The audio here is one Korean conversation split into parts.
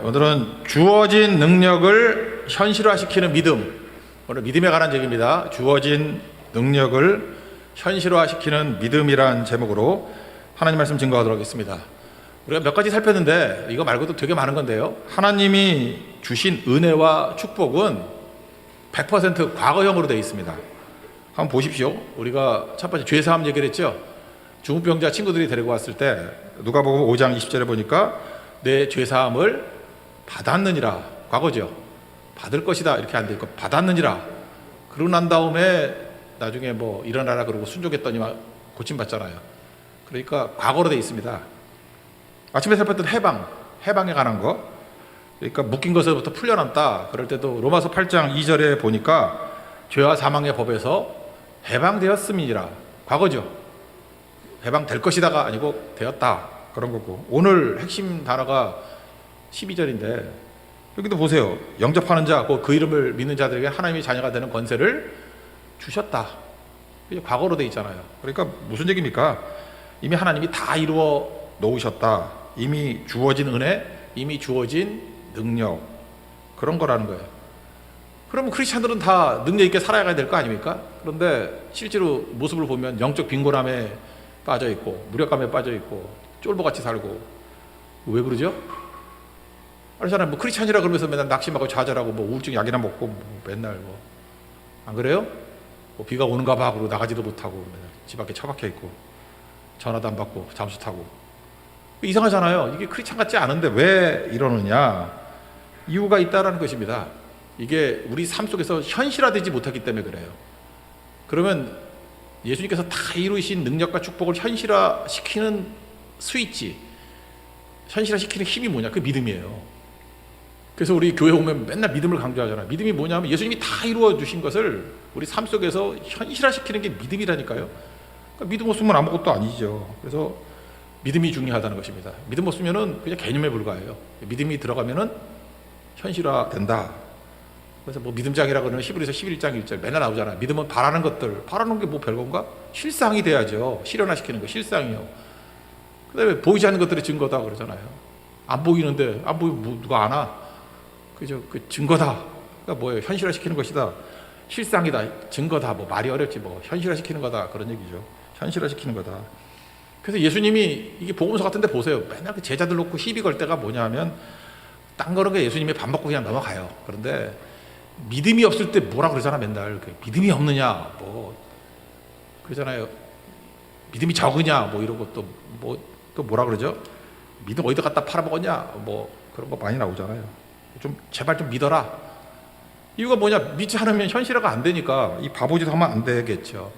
오늘은 주어진 능력을 현실화시키는 믿음. 오늘 믿음에 관한 얘기입니다. 주어진 능력을 현실화시키는 믿음이란 제목으로 하나님 말씀 증거하도록 하겠습니다. 우리가 몇 가지 살폈는데 이거 말고도 되게 많은 건데요. 하나님이 주신 은혜와 축복은 100% 과거형으로 되어 있습니다. 한번 보십시오. 우리가 첫 번째 죄사함 얘기를 했죠. 중풍병자 친구들이 데리고 왔을 때 누가복음 5장 20절에 보니까 내 죄사함을 받았느니라. 과거죠. 받을 것이다 이렇게 안 돼 있고 받았느니라. 그러고 난 다음에 나중에 뭐 일어나라 그러고 순종했더니 고침받잖아요. 그러니까 과거로 되어 있습니다. 아침에 살폈던 해방에 관한 거. 그러니까 묶인 것에서부터 풀려났다. 그럴 때도 로마서 8장 2절에 보니까 죄와 사망의 법에서 해방되었음이니라. 과거죠. 해방될 것이다가 아니고 되었다. 그런 거고. 오늘 핵심 단어가 12절인데 여기도 보세요. 영접하는 자, 그 이름을 믿는 자들에게 하나님의 자녀가 되는 권세를 주셨다. 이게 과거로 돼 있잖아요. 그러니까 무슨 얘기입니까? 이미 하나님이 다 이루어 놓으셨다. 이미 주어진 은혜, 이미 주어진 능력, 그런 거라는 거예요. 그러면 크리스찬들은 다 능력 있게 살아가야 될 거 아닙니까? 그런데 실제로 모습을 보면 영적 빈곤함에 빠져 있고 무력감에 빠져 있고 쫄보같이 살고. 왜 그러죠? 알잖아요. 뭐 크리스찬이라 그러면서 맨날 낙심하고 좌절하고 뭐 우울증 약이나 먹고 뭐 맨날 뭐 안 그래요? 뭐 비가 오는가 봐 그러고 나가지도 못하고 맨날 집 밖에 처박혀 있고 전화도 안 받고 잠수 타고. 이상하잖아요. 이게 크리스찬 같지 않은데 왜 이러느냐? 이유가 있다라는 것입니다. 이게 우리 삶 속에서 현실화되지 못했기 때문에 그래요. 그러면 예수님께서 다 이루신 능력과 축복을 현실화시키는 스위치, 현실화시키는 힘이 뭐냐? 그 믿음이에요. 그래서 우리 교회 오면 맨날 믿음을 강조하잖아요. 믿음이 뭐냐면 예수님이 다 이루어 주신 것을 우리 삶 속에서 현실화시키는 게 믿음이라니까요. 그러니까 믿음 없으면 아무것도 아니죠. 그래서 믿음이 중요하다는 것입니다. 믿음 없으면은 그냥 개념에 불과해요. 믿음이 들어가면은 현실화된다. 그래서 뭐 믿음장이라 그러면 히브리서 11장 1절 맨날 나오잖아요. 믿음은 바라는 것들, 바라는 게 뭐 별건가? 실상이 돼야죠. 실현화시키는 거, 실상이요. 그 다음에 보이지 않는 것들의 증거다 그러잖아요. 안 보이는데, 안 보이면 뭐 누가 아나? 그죠? 그 증거다. 그러니까 뭐예요? 현실화시키는 것이다. 실상이다. 증거다. 뭐 말이 어렵지 뭐. 현실화시키는 거다. 그런 얘기죠. 현실화시키는 거다. 그래서 예수님이 이게 복음서 같은데 보세요. 맨날 그 제자들 놓고 시비 걸 때가 뭐냐 하면 딴 거는 게 예수님이 밥 먹고 그냥 넘어가요. 그런데 믿음이 없을 때 뭐라 그러잖아 맨날. 믿음이 없느냐 뭐 그러잖아요. 믿음이 적으냐 뭐 이런 것도 뭐 또 뭐라 그러죠? 믿음 어디다 갖다 팔아먹었냐 뭐 그런 거 많이 나오잖아요. 좀 제발 좀 믿어라. 이유가 뭐냐? 믿지 않으면 현실화가 안 되니까 이 바보짓 하면 안 되겠죠.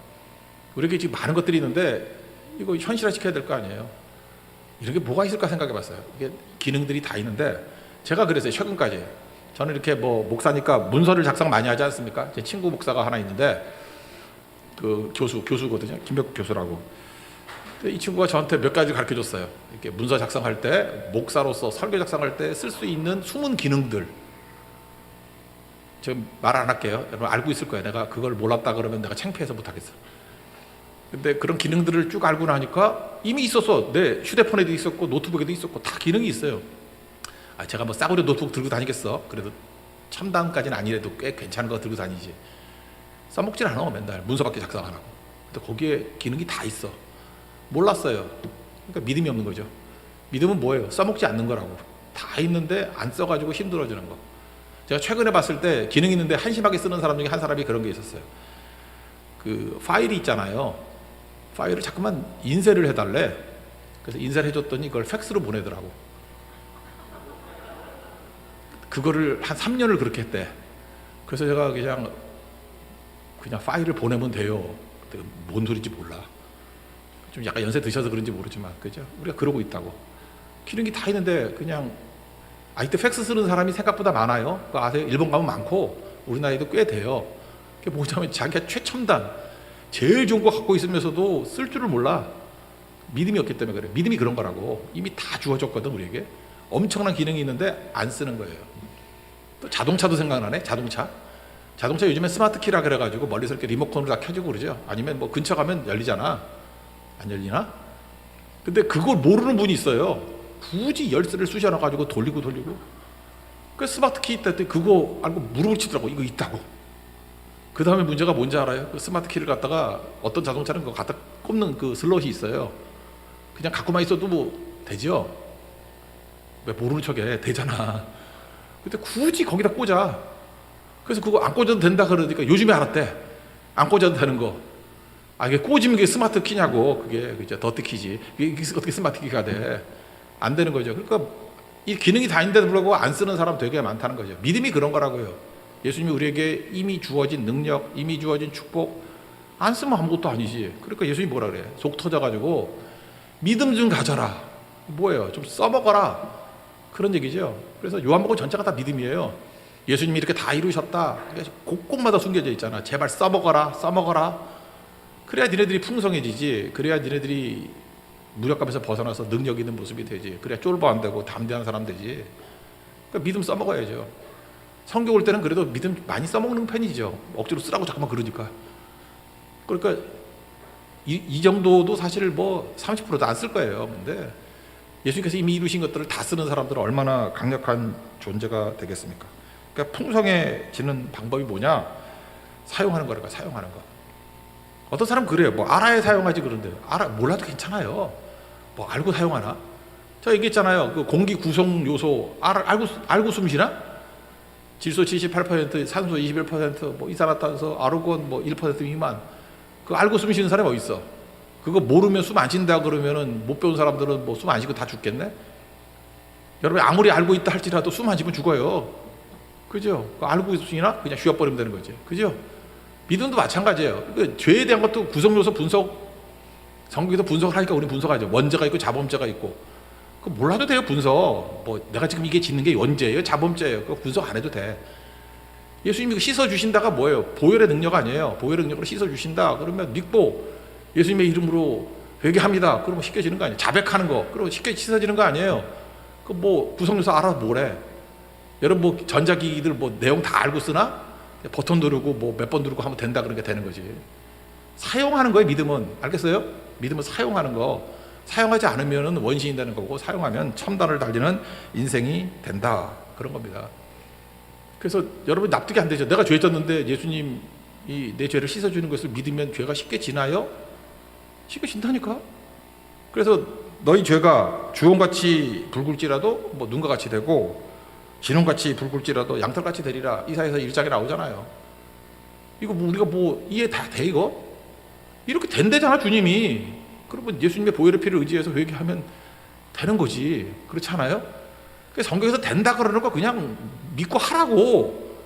우리에게 지금 많은 것들이 있는데 이거 현실화 시켜야 될 거 아니에요. 이런 게 뭐가 있을까 생각해 봤어요. 이게 기능들이 다 있는데 제가 그랬어요. 최근까지 저는 이렇게 뭐 목사니까 문서를 작성 많이 하지 않습니까? 제 친구 목사가 하나 있는데 그 교수거든요. 김백국 교수라고. 이 친구가 저한테 몇 가지 가르쳐 줬어요. 이렇게 문서 작성할 때 목사로서 설교 작성할 때 쓸 수 있는 숨은 기능들. 지금 말 안 할게요. 여러분 알고 있을 거예요. 내가 그걸 몰랐다 그러면 내가 창피해서 못 하겠어. 근데 그런 기능들을 쭉 알고 나니까 이미 있었어. 내 휴대폰에도 있었고 노트북에도 있었고 다 기능이 있어요. 제가 뭐 싸구려 노트북 들고 다니겠어? 그래도 첨단까지는 아니래도 꽤 괜찮은 거 들고 다니지. 써먹질 않아 맨날 문서밖에 작성 안 하고. 근데 거기에 기능이 다 있어. 몰랐어요. 그러니까 믿음이 없는 거죠. 믿음은 뭐예요? 써먹지 않는 거라고. 다 있는데 안 써가지고 힘들어지는 거. 제가 최근에 봤을 때 기능 있는데 한심하게 쓰는 사람 중에 한 사람이 그런 게 있었어요. 그 파일이 있잖아요. 파일을 자꾸만 인쇄를 해달래. 그래서 인쇄를 해줬더니 그걸 팩스로 보내더라고. 그거를 한 3년을 그렇게 했대. 그래서 제가 그냥 파일을 보내면 돼요. 그때 뭔 소리인지 몰라. 좀 약간 연세 드셔서 그런지 모르지만 그죠? 우리가 그러고 있다고. 기능이 다 있는데 그냥 이때 팩스 쓰는 사람이 생각보다 많아요. 그거 아세요? 일본 가면 많고 우리 나이도 꽤 돼요. 그게 뭐냐면 자기가 최첨단 제일 좋은 거 갖고 있으면서도 쓸 줄을 몰라. 믿음이 없기 때문에 그래. 믿음이 그런 거라고. 이미 다 주어졌거든 우리에게. 엄청난 기능이 있는데 안 쓰는 거예요. 또 자동차도 생각나네. 자동차 요즘에 스마트 키라 그래가지고 멀리서 이렇게 리모컨으로 다 켜지고 그러죠. 아니면 뭐 근처 가면 열리잖아. 안 열리나? 근데 그걸 모르는 분이 있어요. 굳이 열쇠를 쑤셔놔가지고 돌리고 그 스마트 키 있다 했더니 그거 알고 무릎을 치더라고. 이거 있다고. 그 다음에 문제가 뭔지 알아요? 그 스마트 키를 갖다가 어떤 자동차는 그거 갖다 꼽는 그 슬롯이 있어요. 그냥 갖고만 있어도 뭐 되죠? 왜 모르는 척해? 되잖아. 근데 굳이 거기다 꽂아. 그래서 그거 안 꽂아도 된다 그러니까 요즘에 알았대. 안 꽂아도 되는 거. 아, 이게 꽂으면 그게 스마트 키냐고. 그게 더티 키지. 이게 어떻게 스마트 키가 돼? 안 되는 거죠. 그러니까 이 기능이 다 있는데도 불구하고 안 쓰는 사람 되게 많다는 거죠. 믿음이 그런 거라고요. 예수님이 우리에게 이미 주어진 능력, 이미 주어진 축복 안 쓰면 아무것도 아니지. 그러니까 예수님이 뭐라 그래? 속 터져가지고 믿음 좀 가져라. 뭐예요? 좀 써먹어라. 그런 얘기죠. 그래서 요한복음 전체가 다 믿음이에요. 예수님이 이렇게 다 이루셨다. 곳곳마다 숨겨져 있잖아. 제발 써먹어라, 써먹어라. 그래야 니네들이 풍성해지지. 그래야 니네들이 무력감에서 벗어나서 능력 있는 모습이 되지. 그래야 쫄보 안 되고 담대한 사람 되지. 그러니까 믿음 써먹어야죠. 성경 올 때는 그래도 믿음 많이 써먹는 편이죠. 억지로 쓰라고 잠깐만 그러니까. 그러니까 이 정도도 사실 뭐 30%도 안 쓸 거예요. 근데 예수님께서 이미 이루신 것들을 다 쓰는 사람들은 얼마나 강력한 존재가 되겠습니까? 그러니까 풍성해지는 방법이 뭐냐? 사용하는 거라니까. 사용하는 거. 어떤 사람 그래요. 뭐 알아야 사용하지 그런데 몰라도 괜찮아요. 뭐 알고 사용하나? 제가 얘기했잖아요. 그 공기 구성 요소 알고 숨쉬나? 질소 78%, 산소 21%, 뭐 이산화탄소, 아르곤 뭐 1% 미만. 그 알고 숨쉬는 사람이 어디 있어? 그거 모르면 숨 안 쉰다 그러면은 못 배운 사람들은 뭐 숨 안 쉬고 다 죽겠네? 여러분 아무리 알고 있다 할지라도 숨 안 쉬면 죽어요. 그죠? 알고 있으나 그냥 쉬어버리면 되는 거지. 그죠? 믿음도 마찬가지예요. 그 죄에 대한 것도 구성요소 분석, 성경에서 분석을 하니까 우리는 분석하죠. 원죄가 있고 자범죄가 있고. 그 몰라도 돼요, 분석. 뭐 내가 지금 이게 짓는 게 원죄예요, 자범죄예요. 그거 분석 안 해도 돼. 예수님이 씻어주신다가 뭐예요? 보혈의 능력 아니에요. 보혈의 능력으로 씻어주신다. 그러면 믿고 예수님의 이름으로 회개합니다. 그러면 씻겨지는 거 아니에요? 자백하는 거. 그러면 쉽게 씻어지는 거 아니에요? 그 뭐 구성요소 알아서 뭐래? 여러분 뭐 전자기기들 뭐 내용 다 알고 쓰나? 버튼 누르고 뭐 몇 번 누르고 하면 된다 그러니까 되는 거지. 사용하는 거예요, 믿음은. 알겠어요? 믿음은 사용하는 거. 사용하지 않으면 원신이 되는 거고 사용하면 첨단을 달리는 인생이 된다. 그런 겁니다. 그래서 여러분 납득이 안 되죠. 내가 죄 졌는데 예수님이 내 죄를 씻어주는 것을 믿으면 죄가 쉽게 지나요? 쉽게 진다니까. 그래서 너희 죄가 주홍같이 붉을지라도 뭐 눈과 같이 되고 진홍같이 붉을지라도 양털같이 되리라. 이사야서 1장에 나오잖아요. 이거 뭐 우리가 뭐 이해 다 돼 이거? 이렇게 된대잖아 주님이. 그러면 예수님의 보혈의 피를 의지해서 회개하면 되는 거지. 그렇지 않아요? 성경에서 된다 그러는 거 그냥 믿고 하라고.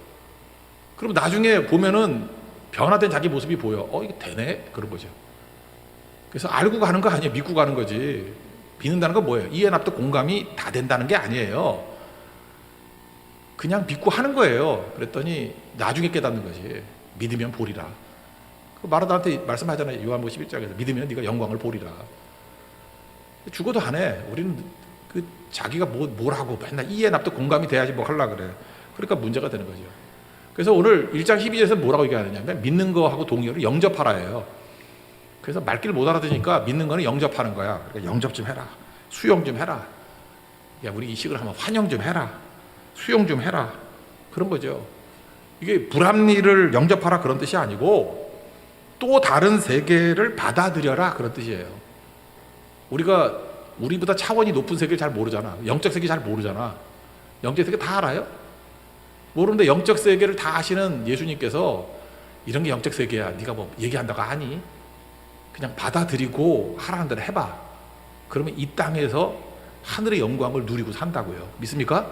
그럼 나중에 보면은 변화된 자기 모습이 보여. 이게 되네? 그런 거죠. 그래서 알고 가는 거 아니에요. 믿고 가는 거지. 믿는다는 건 뭐예요? 이해 납득 공감이 다 된다는 게 아니에요. 그냥 믿고 하는 거예요. 그랬더니 나중에 깨닫는 거지. 믿으면 보리라. 마라다한테 말씀하잖아요. 요한복음 11장에서 믿으면 네가 영광을 보리라. 죽어도 안 해. 우리는 그 자기가 뭘 하고 맨날 이해 납득 공감이 돼야지 뭐 하려고 그래. 그러니까 문제가 되는 거죠. 그래서 오늘 1장 12절에서 뭐라고 얘기하느냐면 믿는 거하고 동의어를 영접하라예요. 그래서 말귀를 못 알아듣으니까 믿는 거는 영접하는 거야. 그러니까 영접 좀 해라. 수용 좀 해라. 야, 우리 이 식을 하면 환영 좀 해라. 수용 좀 해라. 그런 거죠. 이게 불합리를 영접하라 그런 뜻이 아니고 또 다른 세계를 받아들여라 그런 뜻이에요. 우리가 우리보다 차원이 높은 세계를 잘 모르잖아. 영적 세계 잘 모르잖아. 영적 세계 다 알아요? 모르는데 영적 세계를 다 아시는 예수님께서 이런 게 영적 세계야. 네가 뭐 얘기한다고 아니? 그냥 받아들이고 하라는 대로 해봐. 그러면 이 땅에서 하늘의 영광을 누리고 산다고요. 믿습니까?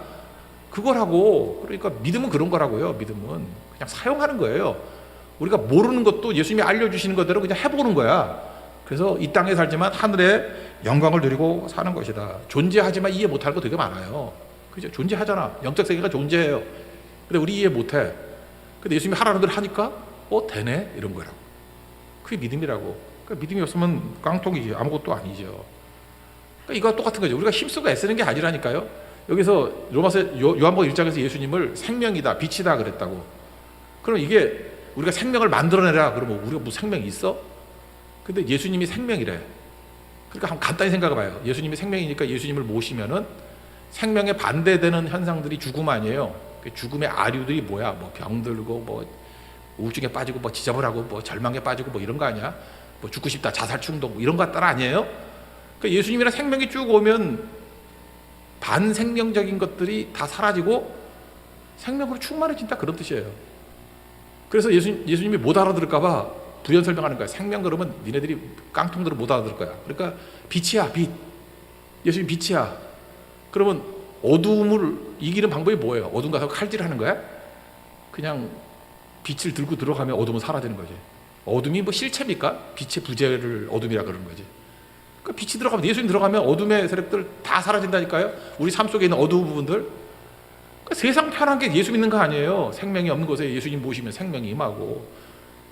그거라고. 그러니까 믿음은 그런 거라고요. 믿음은 그냥 사용하는 거예요. 우리가 모르는 것도 예수님이 알려주시는 것대로 그냥 해보는 거야. 그래서 이 땅에 살지만 하늘의 영광을 누리고 사는 것이다. 존재하지만 이해 못할 거 되게 많아요. 그죠? 존재하잖아. 영적 세계가 존재해요. 근데 우리 이해 못해. 근데 예수님이 하라는 대로 하니까 되네? 이런 거라고. 그게 믿음이라고. 그러니까 믿음이 없으면 깡통이지. 아무것도 아니죠. 그러니까 이거와 똑같은 거죠. 우리가 힘쓰고 애쓰는 게 아니라니까요. 여기서 로마서 요한복음 1장에서 예수님을 생명이다, 빛이다 그랬다고. 그럼 이게 우리가 생명을 만들어내라 그러면 우리가 무슨 생명이 있어? 근데 예수님이 생명이래. 그러니까 한번 간단히 생각해 봐요. 예수님이 생명이니까 예수님을 모시면은 생명에 반대되는 현상들이 죽음 아니에요. 죽음의 아류들이 뭐야? 뭐 병들고 뭐 우울증에 빠지고 뭐 지저분하고 뭐 절망에 빠지고 뭐 이런 거 아니야? 뭐 죽고 싶다, 자살 충동 뭐 이런 거 따라 아니에요? 그러니까 예수님이랑 생명이 쭉 오면 반생명적인 것들이 다 사라지고 생명으로 충만해진다, 그런 뜻이에요. 그래서 예수님이 못 알아들을까봐 부연 설명하는 거야. 생명 그러면 니네들이 깡통들은 못 알아들을 거야. 그러니까 빛이야, 빛. 예수님 빛이야. 그러면 어두움을 이기는 방법이 뭐예요? 어둠 가서 칼질하는 거야? 그냥 빛을 들고 들어가면 어둠은 사라지는 거지. 어둠이 뭐 실체입니까? 빛의 부재를 어둠이라 그러는 거지. 그러니까 빛이 들어가면, 예수님 들어가면 어둠의 세력들 다 사라진다니까요. 우리 삶 속에 있는 어두운 부분들. 그러니까 세상 편한 게 예수 믿는 거 아니에요. 생명이 없는 곳에 예수님 모시면 생명이 임하고,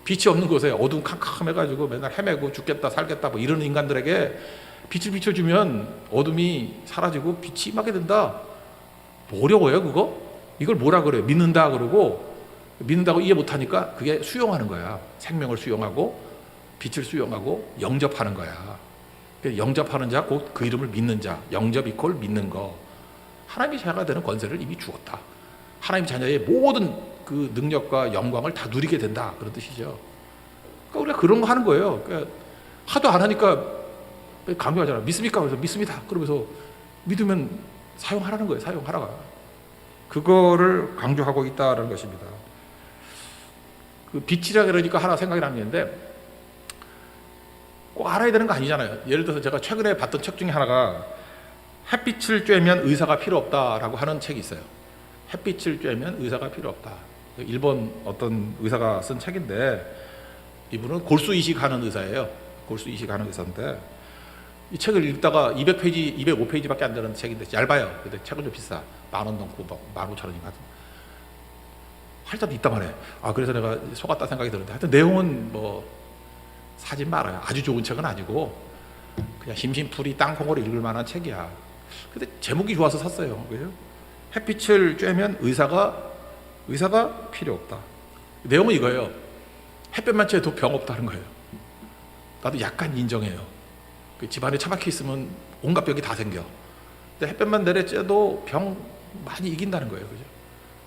빛이 없는 곳에 어두움 캄캄해가지고 맨날 헤매고 죽겠다 살겠다 뭐 이런 인간들에게 빛을 비춰주면 어둠이 사라지고 빛이 임하게 된다. 뭐 어려워요 그거? 이걸 뭐라 그래요? 믿는다 그러고, 믿는다고 이해 못하니까 그게 수용하는 거야. 생명을 수용하고 빛을 수용하고 영접하는 거야. 영접하는 자 곧 그 이름을 믿는 자. 영접 이퀄 믿는 거. 하나님의 자녀가 되는 권세를 이미 주었다. 하나님 자녀의 모든 그 능력과 영광을 다 누리게 된다, 그런 뜻이죠. 그러니까 우리가 그런 거 하는 거예요. 그러니까 하도 안 하니까 강요하잖아. 믿습니까? 그래서 믿습니다. 그러면서 믿으면 사용하라는 거예요. 사용하라가. 그거를 강조하고 있다는 것입니다. 그 빛이라 그러니까 하나 생각이 나는 게 있는데, 꼭 알아야 되는 거 아니잖아요. 예를 들어서 제가 최근에 봤던 책 중에 하나가 햇빛을 쬐면 의사가 필요 없다라고 하는 책이 있어요. 햇빛을 쬐면 의사가 필요 없다. 일본 어떤 의사가 쓴 책인데, 이분은 골수 이식하는 의사예요. 골수 이식하는 의사인데, 이 책을 읽다가 200페이지, 205페이지밖에 안 되는 책인데 얇아요. 근데 책은 좀 비싸. 10,000원 넘고 15,000원인가. 할 때도 있단 말이에요. 아, 그래서 내가 속았다 생각이 드는데, 하여튼 내용은 뭐 사지 말아요. 아주 좋은 책은 아니고 그냥 심심풀이 땅콩으로 읽을 만한 책이야. 근데 제목이 좋아서 샀어요. 그죠? 햇빛을 쬐면 의사가 필요 없다. 내용은 이거예요. 햇볕만 쬐도 병 없다는 거예요. 나도 약간 인정해요. 집안에 처박혀 있으면 온갖 병이 다 생겨. 근데 햇볕만 내려 쬐도 병 많이 이긴다는 거예요. 그죠?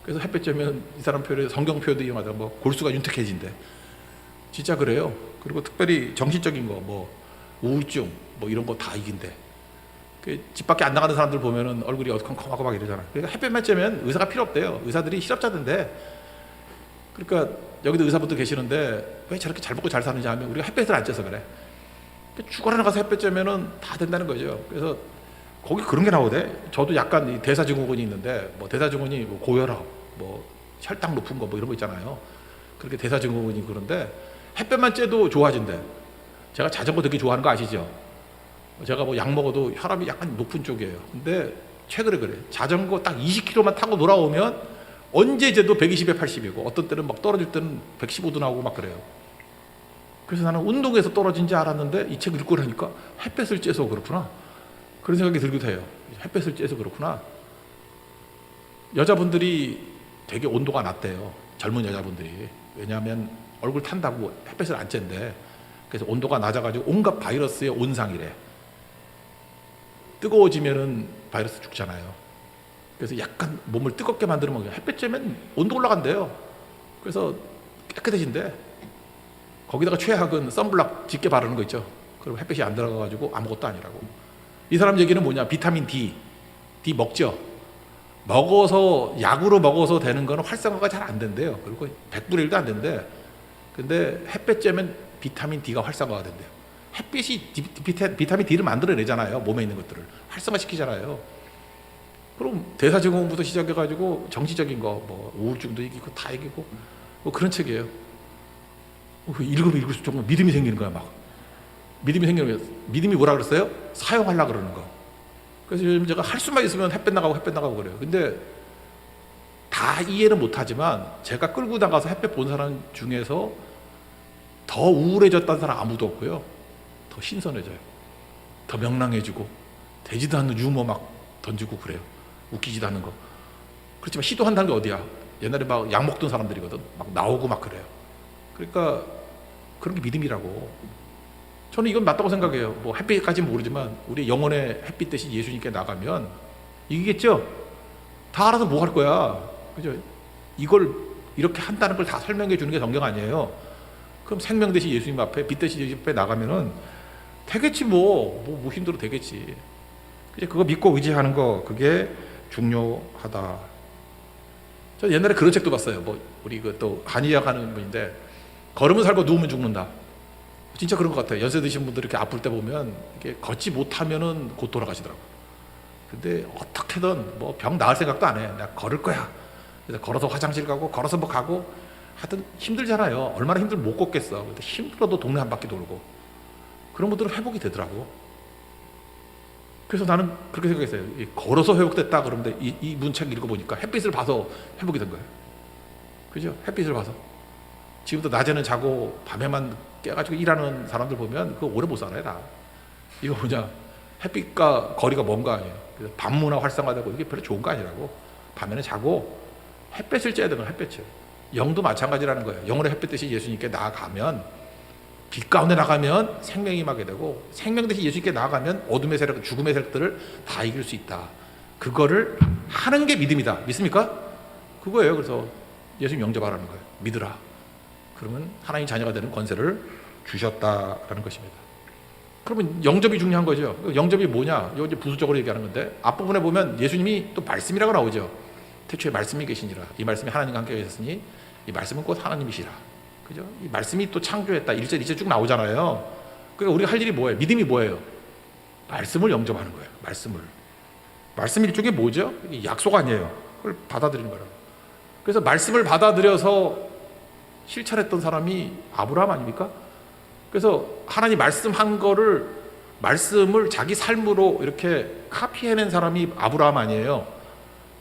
그래서 햇볕 쬐면 이 사람 표현에 성경 표현도 이용하다 뭐 골수가 윤택해진대. 진짜 그래요. 그리고 특별히 정신적인 거, 뭐 우울증 뭐 이런 거 다 이긴대. 집 밖에 안 나가는 사람들 보면은 얼굴이 어두컴컴하고 막 이러잖아. 그러니까 햇볕만 쬐면 의사가 필요 없대요. 의사들이 실업자던데. 그러니까 여기도 의사분들 계시는데 왜 저렇게 잘 먹고 잘 사는지 하면 우리가 햇볕을 안 쬐서 그래. 죽어라 가서 햇볕 쬐면은 다 된다는 거죠. 그래서 거기 그런 게 나오대. 저도 약간 이 대사증후군이 있는데, 뭐 대사증후군이 뭐 고혈압, 뭐 혈당 높은 거 뭐 이런 거 있잖아요. 그렇게 대사증후군이 그런데 햇볕만 쬐도 좋아진대. 제가 자전거 되게 좋아하는 거 아시죠? 제가 뭐 약 먹어도 혈압이 약간 높은 쪽이에요. 근데 최근에 그래. 자전거 딱 20km만 타고 돌아오면 언제 봬도 120에 80이고 어떤 때는 막 떨어질 때는 115도 나오고 막 그래요. 그래서 나는 운동에서 떨어진지 알았는데 이 책 읽고 나니까 햇볕을 쬐서 그렇구나. 그런 생각이 들기도 해요. 햇볕을 쬐서 그렇구나. 여자분들이 되게 온도가 낮대요. 젊은 여자분들이. 왜냐하면 얼굴 탄다고 햇볕을 안 쬐는데, 그래서 온도가 낮아가지고 온갖 바이러스의 온상이래. 뜨거워지면은 바이러스 죽잖아요. 그래서 약간 몸을 뜨겁게 만들면 햇볕 쬐면 온도 올라간대요. 그래서 깨끗해진대. 거기다가 최악은 선블락 짙게 바르는 거 있죠. 그리고 햇볕이 안 들어가가지고 아무것도 아니라고. 이 사람 얘기는 뭐냐? 비타민 D 먹죠. 먹어서 약으로 먹어서 되는 거는 활성화가 잘 안 된대요. 그리고 100분의 1도 안 된대. 근데 햇볕 쬐면 비타민 D가 활성화가 된대요. 햇빛이 비타민 D를 만들어내잖아요. 몸에 있는 것들을 활성화시키잖아요. 그럼 대사증후군부터 시작해가지고 정치적인 거, 뭐 우울증도 이기고 다 이기고 뭐 그런 책이에요. 읽으면 읽을수록 정말 믿음이 생기는 거야. 막 믿음이 생기는 거야. 믿음이 뭐라 그랬어요? 사용하려고 그러는 거. 그래서 요즘 제가 할 수만 있으면 햇볕 나가고 그래요. 근데 다 이해는 못하지만 제가 끌고 나가서 햇볕 본 사람 중에서 더 우울해졌다는 사람 아무도 없고요. 더 신선해져요. 더 명랑해지고, 되지도 않는 유머 막 던지고 그래요. 웃기지도 않는 거. 그렇지만 시도한다는 게 어디야? 옛날에 막 약 먹던 사람들이거든. 막 나오고 막 그래요. 그러니까 그런 게 믿음이라고. 저는 이건 맞다고 생각해요. 뭐 햇빛까지는 모르지만 우리 영혼의 햇빛 대신 예수님께 나가면 이기겠죠? 다 알아서 뭐 할 거야, 그죠? 이걸 이렇게 한다는 걸 다 설명해 주는 게 성경 아니에요? 그럼 생명 대신 예수님 앞에, 빛 대신 예수님 앞에 나가면은 되겠지, 뭐 힘들어 되겠지. 그죠? 그거 믿고 의지하는 거, 그게 중요하다. 저 옛날에 그런 책도 봤어요. 뭐 우리 그 또 한의학 하는 분인데, 걸으면 살고 누우면 죽는다. 진짜 그런 것 같아요. 연세 드신 분들 이렇게 아플 때 보면 이렇게 걷지 못하면은 곧 돌아가시더라고. 근데 어떻게든 뭐 병 나을 생각도 안 해. 내가 걸을 거야. 그래서 걸어서 화장실 가고, 걸어서 뭐 가고, 하여튼 힘들잖아요. 얼마나 힘들면 못 걷겠어. 근데 힘들어도 동네 한 바퀴 돌고, 그런 분들은 회복이 되더라고. 그래서 나는 그렇게 생각했어요. 걸어서 회복됐다 그러는데, 이 문책 읽어보니까 햇빛을 봐서 회복이 된 거예요. 그죠? 햇빛을 봐서. 지금도 낮에는 자고 밤에만 깨가지고 일하는 사람들 보면 그거 오래 못 살아요, 다. 이거 뭐냐, 햇빛과 거리가 먼 거 아니에요. 그래서 밤문화 활성화되고 이게 별로 좋은 거 아니라고. 밤에는 자고 햇볕을 쬐야 되는 거예요, 햇볕을. 영도 마찬가지라는 거예요. 영혼의 햇빛 대신 예수님께 나아가면, 빛 가운데 나가면 생명이 임하게 되고, 생명 대신 예수님께 나아가면 어둠의 세력, 죽음의 세력들을 다 이길 수 있다. 그거를 하는 게 믿음이다. 믿습니까? 그거예요. 그래서 예수님 영접하라는 거예요. 믿으라. 그러면 하나님 자녀가 되는 권세를 주셨다라는 것입니다. 그러면 영접이 중요한 거죠. 영접이 뭐냐? 이거 이제 부수적으로 얘기하는 건데, 앞부분에 보면 예수님이 또 말씀이라고 나오죠. 태초에 말씀이 계시니라. 이 말씀이 하나님과 함께 계셨으니 이 말씀은 곧 하나님이시라. 그죠? 이 말씀이 또 창조했다. 1절, 2절 쭉 나오잖아요. 그러니까 우리가 할 일이 뭐예요? 믿음이 뭐예요? 말씀을 영접하는 거예요. 말씀을. 말씀 일종의 뭐죠? 약속 아니에요. 그걸 받아들이는 거라고. 그래서 말씀을 받아들여서 실천했던 사람이 아브라함 아닙니까? 그래서 하나님 말씀한 거를, 말씀을 자기 삶으로 이렇게 카피해낸 사람이 아브라함 아니에요?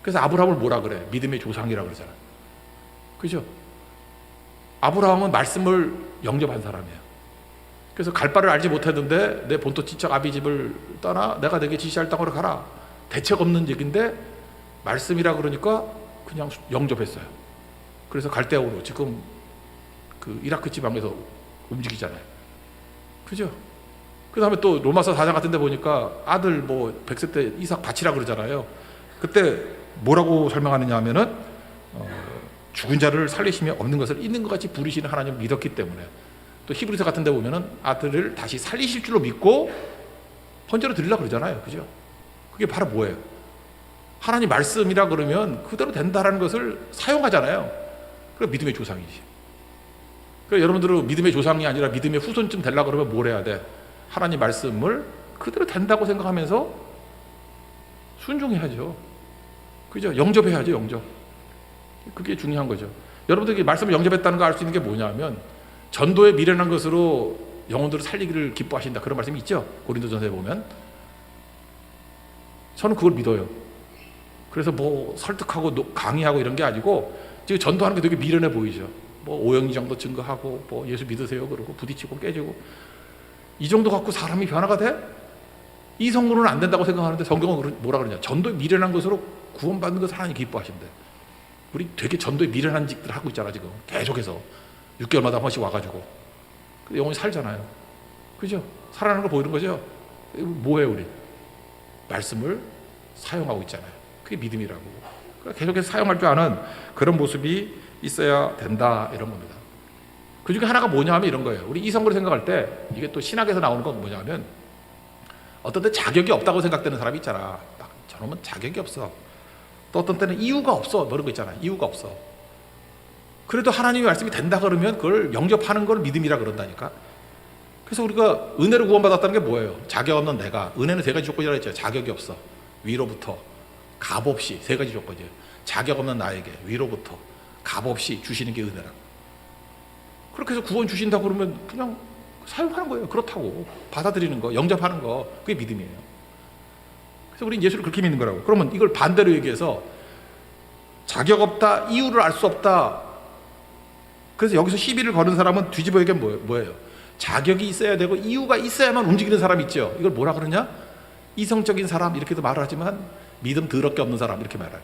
그래서 아브라함을 뭐라 그래? 믿음의 조상이라고 그러잖아요. 그죠? 아브라함은 말씀을 영접한 사람이에요. 그래서 갈 바를 알지 못했는데 내 본토 친척 아비 집을 떠나 내가 내게 지시할 땅으로 가라. 대책 없는 얘기인데 말씀이라 그러니까 그냥 영접했어요. 그래서 갈대아우로 지금 그 이라크 지방에서 움직이잖아요. 그죠? 그 다음에 또 로마서 4장 같은 데 보니까 아들 뭐 100세 때 이삭 바치라 그러잖아요. 그때 뭐라고 설명하느냐 하면은 죽은 자를 살리시며 없는 것을 있는 것 같이 부리시는 하나님을 믿었기 때문에. 또 히브리서 같은 데 보면은 아들을 다시 살리실 줄로 믿고 번제로 드리려고 그러잖아요. 그죠? 그게 바로 뭐예요? 하나님 말씀이라 그러면 그대로 된다라는 것을 사용하잖아요. 그게 믿음의 조상이지. 그러니까 여러분들은 믿음의 조상이 아니라 믿음의 후손쯤 되려고 그러면 뭘 해야 돼? 하나님 말씀을 그대로 된다고 생각하면서 순종해야죠. 그죠? 영접해야죠, 영접. 그게 중요한 거죠. 여러분들이 말씀을 영접했다는 거 알 수 있는 게 뭐냐면, 전도에 미련한 것으로 영혼들을 살리기를 기뻐하신다. 그런 말씀이 있죠? 고린도전서에 보면. 저는 그걸 믿어요. 그래서 뭐 설득하고 강의하고 이런 게 아니고, 지금 전도하는 게 되게 미련해 보이죠. 뭐 오영리 정도 증거하고 뭐 예수 믿으세요 그러고 부딪히고 깨지고, 이 정도 갖고 사람이 변화가 돼? 이 성공은 안 된다고 생각하는데 성경은 뭐라 그러냐? 전도에 미련한 것으로 구원받는 것을 하나님 기뻐하신대. 우리 되게 전도에 미련한 직들 하고 있잖아 지금. 계속해서 6개월마다 한 번씩 와가지고 영혼이 살잖아요. 그죠? 살아나는 걸 보이는 거죠. 뭐예요 우리? 말씀을 사용하고 있잖아요. 그게 믿음이라고. 그러니까 계속해서 사용할 줄 아는 그런 모습이 있어야 된다, 이런 겁니다. 그 중에 하나가 뭐냐 하면 이런 거예요. 우리 이성으로 생각할 때, 이게 또 신학에서 나오는 건 뭐냐 하면, 어떤 때 자격이 없다고 생각되는 사람이 있잖아. 저놈은 자격이 없어. 또 어떤 때는 이유가 없어. 뭐 이런 거 있잖아. 이유가 없어. 그래도 하나님의 말씀이 된다 그러면 그걸 영접하는 걸 믿음이라 그런다니까. 그래서 우리가 은혜로 구원받았다는 게 뭐예요? 자격 없는 내가. 은혜는 세 가지 조건이라고 했죠. 자격이 없어. 위로부터. 값 없이. 세 가지 조건이에요. 자격 없는 나에게 위로부터 값 없이 주시는 게 은혜라고. 그렇게 해서 구원 주신다고 그러면 그냥 사용하는 거예요. 그렇다고. 받아들이는 거, 영접하는 거, 그게 믿음이에요. 그래서 우리는 예수를 그렇게 믿는 거라고. 그러면 이걸 반대로 얘기해서, 자격 없다, 이유를 알 수 없다. 그래서 여기서 시비를 거는 사람은 뒤집어 얘기하면 뭐예요? 자격이 있어야 되고 이유가 있어야만 움직이는 사람 있죠. 이걸 뭐라 그러냐? 이성적인 사람, 이렇게도 말을 하지만 믿음 더럽게 없는 사람, 이렇게 말해요.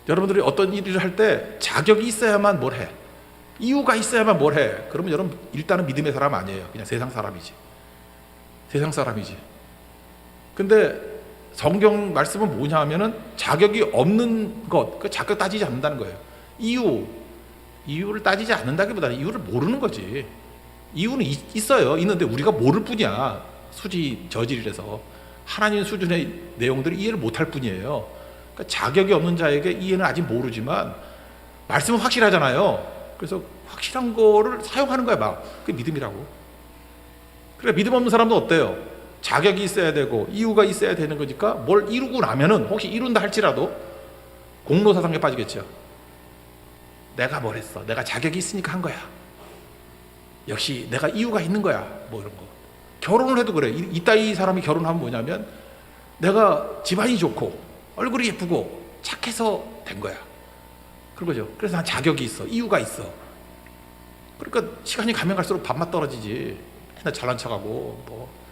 여러분들이 어떤 일을 할 때 자격이 있어야만 뭘 해. 이유가 있어야만 뭘 해. 그러면 여러분 일단은 믿음의 사람 아니에요. 그냥 세상 사람이지. 세상 사람이지. 근데 성경 말씀은 뭐냐 하면은 자격이 없는 것, 그 자격 따지지 않는다는 거예요. 이유를 따지지 않는다기보다는 이유를 모르는 거지. 이유는 있어요. 있는데 우리가 모를 뿐이야. 수지 저질이라서 하나님 수준의 내용들을 이해를 못할 뿐이에요. 그러니까 자격이 없는 자에게 이해는 아직 모르지만 말씀은 확실하잖아요. 그래서 확실한 거를 사용하는 거야. 막 그게 믿음이라고. 그래, 믿음 없는 사람도 어때요? 자격이 있어야 되고 이유가 있어야 되는 거니까 뭘 이루고 나면은 혹시 이룬다 할지라도 공로사상에 빠지겠죠. 내가 뭘 했어? 내가 자격이 있으니까 한 거야. 역시 내가 이유가 있는 거야. 뭐 이런 거. 결혼을 해도 그래. 이따위 사람이 결혼하면 뭐냐면 내가 집안이 좋고 얼굴이 예쁘고 착해서 된 거야. 그런 거죠. 그래서 난 자격이 있어. 이유가 있어. 그러니까 시간이 가면 갈수록 밥맛 떨어지지. 맨날 잘난 척하고 뭐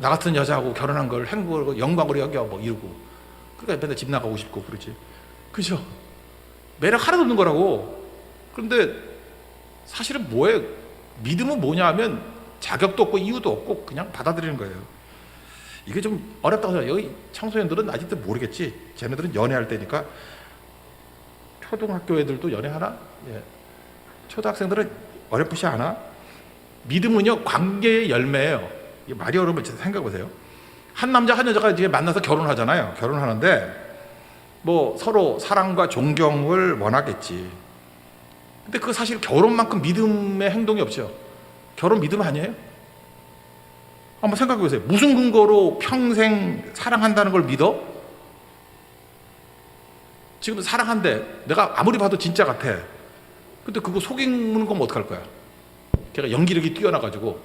나 같은 여자하고 결혼한 걸 행복하고 영광으로 여겨 뭐 이러고. 그러니까 맨날 집 나가고 싶고 그러지. 그죠? 매력 하나도 없는 거라고. 그런데 사실은 뭐예요? 믿음은 뭐냐 하면 자격도 없고 이유도 없고 그냥 받아들이는 거예요. 이게 좀 어렵다고 생각해요. 여기 청소년들은 아직도 모르겠지. 쟤네들은 연애할 때니까. 초등학교 애들도 연애하나? 예. 초등학생들은 어렵지 않아? 믿음은요, 관계의 열매예요. 이게 말이 어려우면 생각해보세요. 한 남자 한 여자가 이제 만나서 결혼하잖아요. 결혼하는데 뭐 서로 사랑과 존경을 원하겠지. 근데 그 사실 결혼만큼 믿음의 행동이 없죠. 결혼 믿음 아니에요? 한번 생각해 보세요. 무슨 근거로 평생 사랑한다는 걸 믿어? 지금 사랑한대. 내가 아무리 봐도 진짜 같아. 근데 그거 속이는 거면 어떡할 거야? 걔가 연기력이 뛰어나가지고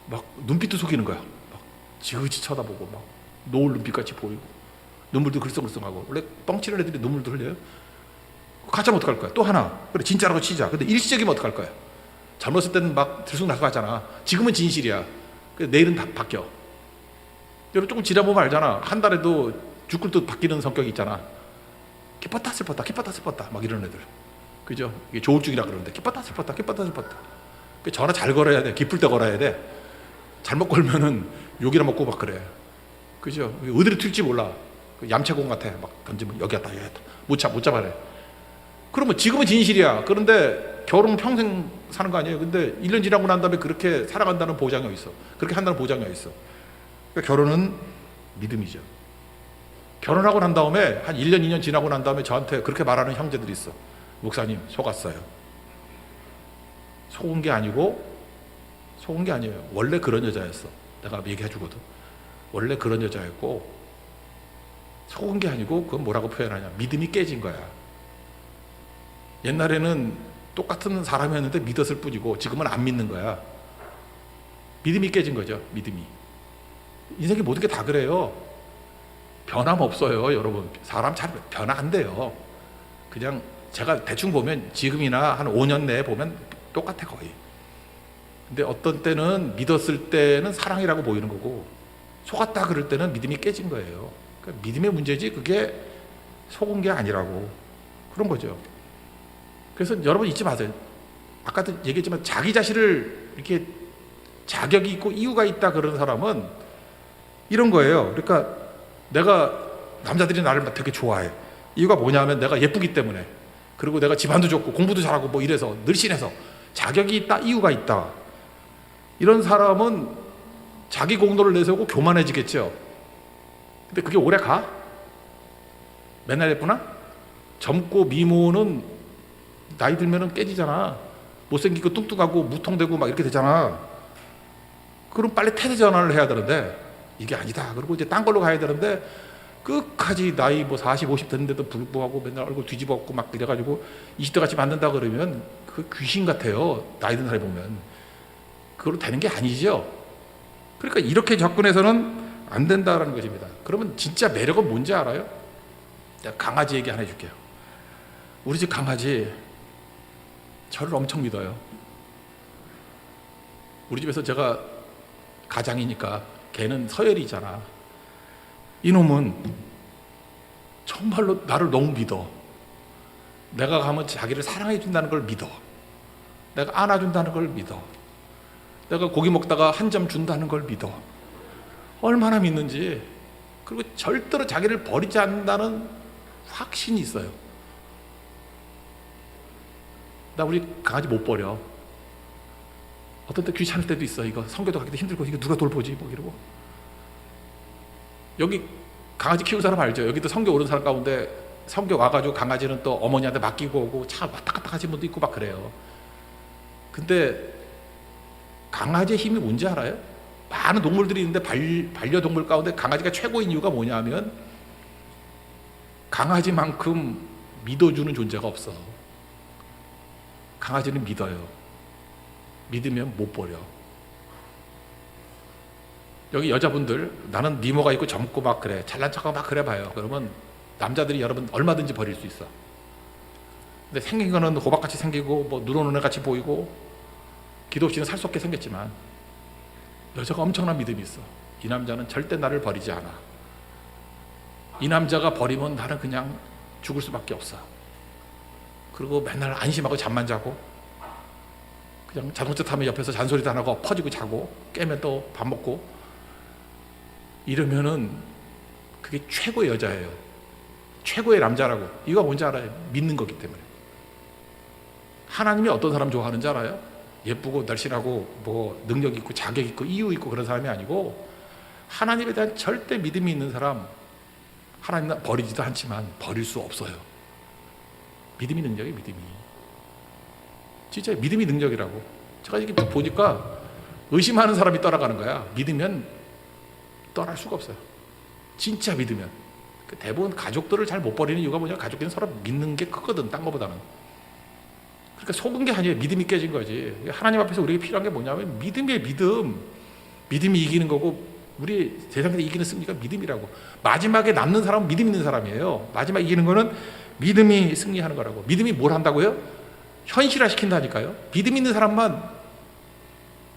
막 눈빛도 속이는 거야. 막 지그지 쳐다보고 막 노을 눈빛같이 보이고 눈물도 글썽글썽하고. 원래 뻥치는 애들이 눈물도 흘려요? 가짜면 어떡할 거야? 또 하나. 그래, 진짜라고 치자. 근데 일시적이면 어떡할 거야? 젊었을 때는 막 들쑥날쑥하잖아. 지금은 진실이야. 내일은 다 바뀌어. 여러분 조금 지나보면 알잖아. 한 달에도 죽글도 바뀌는 성격이 있잖아. 기뻤다 슬펐다 기뻤다 슬펐다 막 이런 애들. 그죠? 이게 조울증이라 그러는데 기뻤다 슬펐다 기뻤다 슬펐다. 전화 잘 걸어야 돼. 기쁠 때 걸어야 돼. 잘못 걸면은 욕이나 먹고 막 그래. 그죠? 어디로 튈지 몰라. 얌체공 같아. 막 던지면 여기 왔다 여기 왔다. 못 잡아내. 그러면 지금은 진실이야. 그런데 결혼 평생 사는 거 아니에요. 근데 1년 지나고 난 다음에 그렇게 살아간다는 보장이 어디 있어? 그렇게 한다는 보장이 어디 있어? 그러니까 결혼은 믿음이죠. 결혼하고 난 다음에 한 1년 2년 지나고 난 다음에 저한테 그렇게 말하는 형제들이 있어. 목사님 속았어요. 속은 게 아니고 속은 게 아니에요. 원래 그런 여자였어. 내가 얘기해 주거든. 원래 그런 여자였고 속은 게 아니고 그건 뭐라고 표현하냐. 믿음이 깨진 거야. 옛날에는 똑같은 사람이었는데 믿었을 뿐이고 지금은 안 믿는 거야. 믿음이 깨진 거죠. 믿음이. 인생의 모든 게 다 그래요. 변함없어요. 여러분. 사람 잘 변화 안 돼요. 그냥 제가 대충 보면 지금이나 한 5년 내에 보면 똑같아 거의. 근데 어떤 때는 믿었을 때는 사랑이라고 보이는 거고 속았다 그럴 때는 믿음이 깨진 거예요. 그러니까 믿음의 문제지 그게 속은 게 아니라고. 그런 거죠. 그래서 여러분 잊지 마세요. 아까도 얘기했지만 자기 자신을 이렇게 자격이 있고 이유가 있다 그러는 사람은 이런 거예요. 그러니까 내가 남자들이 나를 되게 좋아해. 이유가 뭐냐면 내가 예쁘기 때문에. 그리고 내가 집안도 좋고 공부도 잘하고 뭐 이래서 늘씬해서 자격이 있다, 이유가 있다. 이런 사람은 자기 공로를 내세우고 교만해지겠죠. 근데 그게 오래 가? 맨날 예쁘나? 젊고 미모는 나이 들면은 깨지잖아. 못생기고 뚱뚱하고 무통되고 막 이렇게 되잖아. 그럼 빨리 태세 전환을 해야 되는데 이게 아니다. 그리고 이제 딴 걸로 가야 되는데 끝까지 나이 뭐 40, 50 됐는데도 불구하고 맨날 얼굴 뒤집어 엎고 막 이래가지고 20대 같이 만든다 그러면 그 귀신 같아요. 나이 든 사람이 보면. 그걸로 되는 게 아니죠. 그러니까 이렇게 접근해서는 안 된다라는 것입니다. 그러면 진짜 매력은 뭔지 알아요? 내가 강아지 얘기 하나 해줄게요. 우리 집 강아지 저를 엄청 믿어요. 우리 집에서 제가 가장이니까 걔는 서열이잖아. 이놈은 정말로 나를 너무 믿어. 내가 가면 자기를 사랑해 준다는 걸 믿어. 내가 안아준다는 걸 믿어. 내가 고기 먹다가 한 점 준다는 걸 믿어. 얼마나 믿는지. 그리고 절대로 자기를 버리지 않는다는 확신이 있어요. 나 우리 강아지 못 버려. 어떤 때 귀찮을 때도 있어. 이거 성교도 가기도 힘들고 이거 누가 돌보지 뭐 이러고. 여기 강아지 키우는 사람 알죠? 여기도 성교 오는 사람 가운데 성교 와가지고 강아지는 또 어머니한테 맡기고 오고 차 왔다 갔다 하시는 분도 있고 막 그래요. 근데 강아지의 힘이 뭔지 알아요? 많은 동물들이 있는데 반려동물 가운데 강아지가 최고인 이유가 뭐냐면 강아지만큼 믿어주는 존재가 없어. 강아지는 믿어요. 믿으면 못 버려. 여기 여자분들 나는 미모가 있고 젊고 막 그래 잘난 척하고 막 그래 봐요. 그러면 남자들이 여러분 얼마든지 버릴 수 있어. 근데 생긴 거는 호박같이 생기고 뭐 눈 오는 애 같이 보이고 기도 없이는 살 수 없게 생겼지만 여자가 엄청난 믿음이 있어. 이 남자는 절대 나를 버리지 않아. 이 남자가 버리면 나는 그냥 죽을 수밖에 없어. 그리고 맨날 안심하고 잠만 자고 그냥 자동차 타면 옆에서 잔소리도 안 하고 퍼지고 자고 깨면 또 밥 먹고 이러면은 그게 최고의 여자예요. 최고의 남자라고. 이거 뭔지 알아요? 믿는 거기 때문에. 하나님이 어떤 사람 좋아하는지 알아요? 예쁘고 날씬하고 뭐 능력 있고 자격 있고 이유 있고 그런 사람이 아니고 하나님에 대한 절대 믿음이 있는 사람. 하나님 버리지도 않지만 버릴 수 없어요. 믿음이 능력이 믿음이. 진짜 믿음이 능력이라고. 제가 이렇게 보니까 의심하는 사람이 떠나가는 거야. 믿으면 떠날 수가 없어요. 진짜 믿으면. 대부분 가족들을 잘 못 버리는 이유가 뭐냐? 가족들은 서로 믿는 게 크거든, 딴 거보다는. 그러니까 속은 게 아니에요. 믿음이 깨진 거지. 하나님 앞에서 우리에게 필요한 게 뭐냐면 믿음이에요. 믿음. 믿음이 이기는 거고 우리 세상에서 이기는 승리가 믿음이라고. 마지막에 남는 사람은 믿음 있는 사람이에요. 마지막 이기는 거는 믿음이 승리하는 거라고. 믿음이 뭘 한다고요? 현실화시킨다니까요. 믿음 있는 사람만